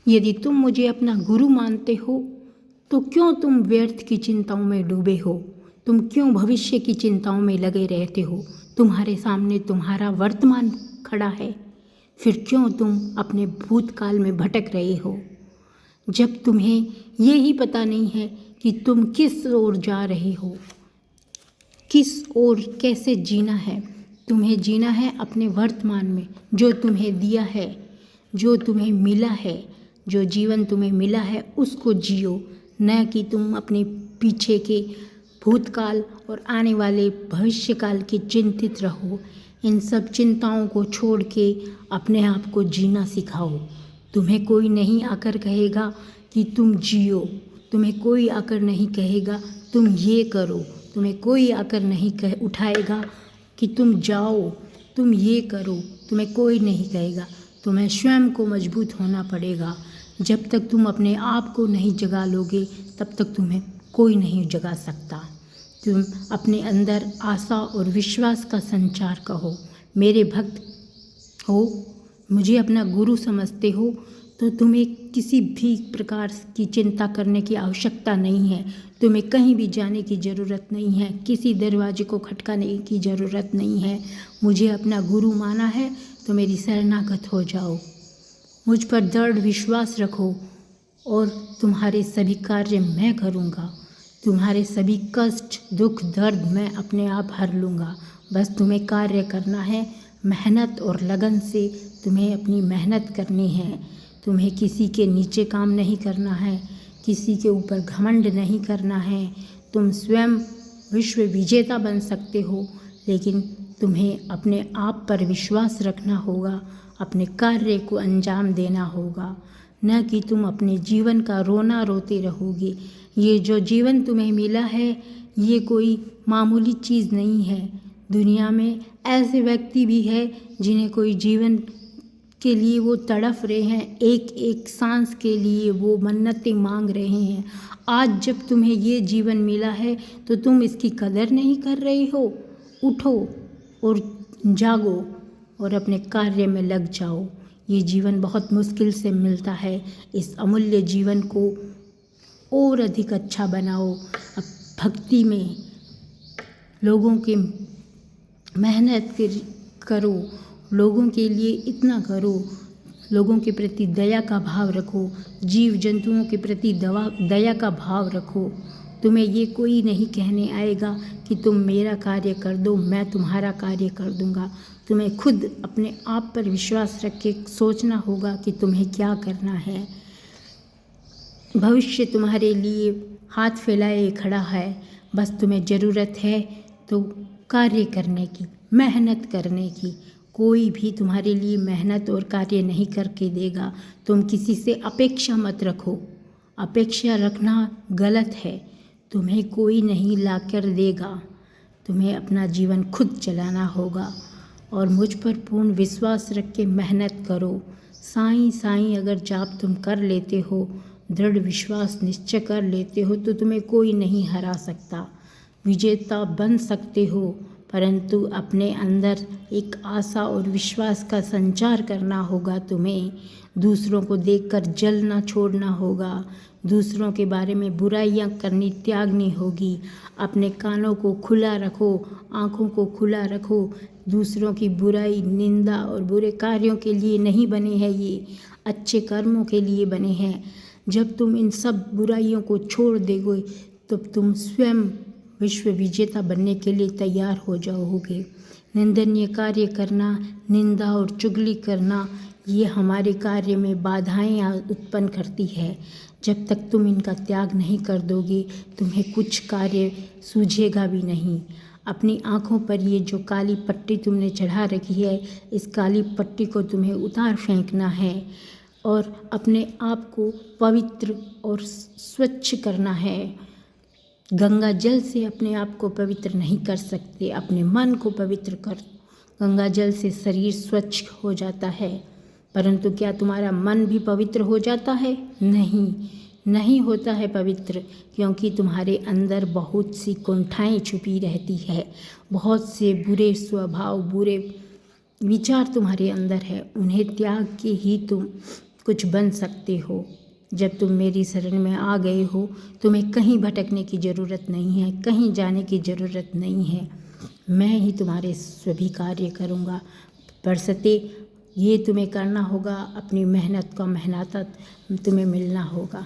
यदि तुम मुझे अपना गुरु मानते हो तो क्यों तुम व्यर्थ की चिंताओं में डूबे हो? तुम क्यों भविष्य की चिंताओं में लगे रहते हो? तुम्हारे सामने तुम्हारा वर्तमान खड़ा है, फिर क्यों तुम अपने भूतकाल में भटक रहे हो? जब तुम्हें ये ही पता नहीं है कि तुम किस ओर जा रहे हो, किस ओर कैसे जीना है। तुम्हें जीना है अपने वर्तमान में, जो तुम्हें दिया है, जो तुम्हें मिला है, जो जीवन तुम्हें मिला है उसको जियो, न कि तुम अपने पीछे के भूतकाल और आने वाले भविष्यकाल की चिंतित रहो। इन सब चिंताओं को छोड़ के अपने आप को जीना सिखाओ। तुम्हें कोई नहीं आकर कहेगा कि तुम जियो, तुम्हें कोई आकर नहीं कहेगा तुम ये करो, तुम्हें कोई आकर नहीं उठाएगा कि तुम जाओ, तुम ये करो, तुम्हें कोई नहीं कहेगा। तुम्हें स्वयं को मजबूत होना पड़ेगा। जब तक तुम अपने आप को नहीं जगा लोगे तब तक तुम्हें कोई नहीं जगा सकता। तुम अपने अंदर आशा और विश्वास का संचार करो। मेरे भक्त हो, मुझे अपना गुरु समझते हो तो तुम्हें किसी भी प्रकार की चिंता करने की आवश्यकता नहीं है। तुम्हें कहीं भी जाने की ज़रूरत नहीं है, किसी दरवाजे को खटकाने की ज़रूरत नहीं है। मुझे अपना गुरु माना है तो मेरी शरणागत हो जाओ, मुझ पर दृढ़ विश्वास रखो और तुम्हारे सभी कार्य मैं करूँगा। तुम्हारे सभी कष्ट, दुख, दर्द मैं अपने आप हर लूँगा। बस तुम्हें कार्य करना है, मेहनत और लगन से तुम्हें अपनी मेहनत करनी है। तुम्हें किसी के नीचे काम नहीं करना है, किसी के ऊपर घमंड नहीं करना है। तुम स्वयं विश्व विजेता बन सकते हो, लेकिन तुम्हें अपने आप पर विश्वास रखना होगा, अपने कार्य को अंजाम देना होगा, न कि तुम अपने जीवन का रोना रोते रहोगे। ये जो जीवन तुम्हें मिला है ये कोई मामूली चीज़ नहीं है। दुनिया में ऐसे व्यक्ति भी है जिन्हें कोई जीवन के लिए वो तड़फ रहे हैं, एक एक सांस के लिए वो मन्नतें मांग रहे हैं। आज जब तुम्हें ये जीवन मिला है तो तुम इसकी कदर नहीं कर रहे हो। उठो और जागो और अपने कार्य में लग जाओ। ये जीवन बहुत मुश्किल से मिलता है। इस अमूल्य जीवन को और अधिक अच्छा बनाओ। अब भक्ति में लोगों की मेहनत करो, लोगों के लिए इतना करो, लोगों के प्रति दया का भाव रखो, जीव जंतुओं के प्रति दया का भाव रखो। तुम्हें ये कोई नहीं कहने आएगा कि तुम मेरा कार्य कर दो, मैं तुम्हारा कार्य कर दूंगा। तुम्हें खुद अपने आप पर विश्वास रख के सोचना होगा कि तुम्हें क्या करना है। भविष्य तुम्हारे लिए हाथ फैलाए खड़ा है। बस तुम्हें ज़रूरत है तो कार्य करने की, मेहनत करने की। कोई भी तुम्हारे लिए मेहनत और कार्य नहीं करके देगा। तुम किसी से अपेक्षा मत रखो, अपेक्षा रखना गलत है। तुम्हें कोई नहीं लाकर देगा, तुम्हें अपना जीवन खुद चलाना होगा और मुझ पर पूर्ण विश्वास रख के मेहनत करो। साईं साईं अगर जाप तुम कर लेते हो, दृढ़ विश्वास निश्चय कर लेते हो तो तुम्हें कोई नहीं हरा सकता। विजेता बन सकते हो, परंतु अपने अंदर एक आशा और विश्वास का संचार करना होगा। तुम्हें दूसरों को देखकर जलना छोड़ना होगा, दूसरों के बारे में बुराइयां करनी त्यागनी होगी। अपने कानों को खुला रखो, आँखों को खुला रखो। दूसरों की बुराई, निंदा और बुरे कार्यों के लिए नहीं बने हैं, ये अच्छे कर्मों के लिए बने हैं। जब तुम इन सब बुराइयों को छोड़ दोगे तब तुम स्वयं विश्व विजेता बनने के लिए तैयार हो जाओगे। निंदनीय कार्य करना, निंदा और चुगली करना, ये हमारे कार्य में बाधाएं उत्पन्न करती है। जब तक तुम इनका त्याग नहीं कर दोगे तुम्हें कुछ कार्य सूझेगा भी नहीं। अपनी आँखों पर ये जो काली पट्टी तुमने चढ़ा रखी है, इस काली पट्टी को तुम्हें उतार फेंकना है और अपने आप को पवित्र और स्वच्छ करना है। गंगा जल से अपने आप को पवित्र नहीं कर सकते, अपने मन को पवित्र कर। गंगा जल से शरीर स्वच्छ हो जाता है, परंतु क्या तुम्हारा मन भी पवित्र हो जाता है? नहीं होता है पवित्र, क्योंकि तुम्हारे अंदर बहुत सी कुंठाएं छुपी रहती है, बहुत से बुरे स्वभाव, बुरे विचार तुम्हारे अंदर है। उन्हें त्याग के ही तुम कुछ बन सकते हो। जब तुम मेरी शरण में आ गए हो, तुम्हें कहीं भटकने की ज़रूरत नहीं है, कहीं जाने की ज़रूरत नहीं है। मैं ही तुम्हारे सभी कार्य करूँगा। बशर्ते ये तुम्हें करना होगा, अपनी मेहनत का मेहनत तुम्हें मिलना होगा।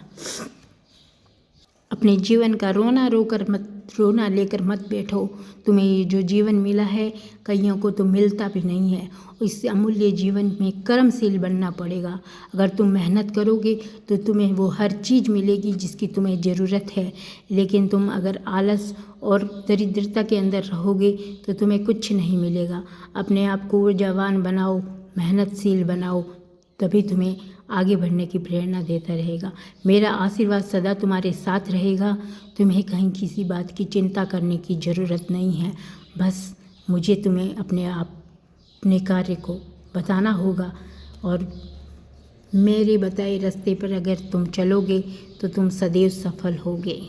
अपने जीवन का रोना लेकर मत बैठो। तुम्हें ये जो जीवन मिला है, कईयों को तो मिलता भी नहीं है। इससे अमूल्य जीवन में कर्मशील बनना पड़ेगा। अगर तुम मेहनत करोगे तो तुम्हें वो हर चीज़ मिलेगी जिसकी तुम्हें ज़रूरत है। लेकिन तुम अगर आलस और दरिद्रता के अंदर रहोगे तो तुम्हें कुछ नहीं मिलेगा। अपने आप को ऊर्जावान बनाओ, मेहनतशील बनाओ, तभी तुम्हें आगे बढ़ने की प्रेरणा देता रहेगा। मेरा आशीर्वाद सदा तुम्हारे साथ रहेगा। तुम्हें कहीं किसी बात की चिंता करने की ज़रूरत नहीं है। बस मुझे तुम्हें अपने कार्य को बताना होगा और मेरे बताए रास्ते पर अगर तुम चलोगे तो तुम सदैव सफल होगे।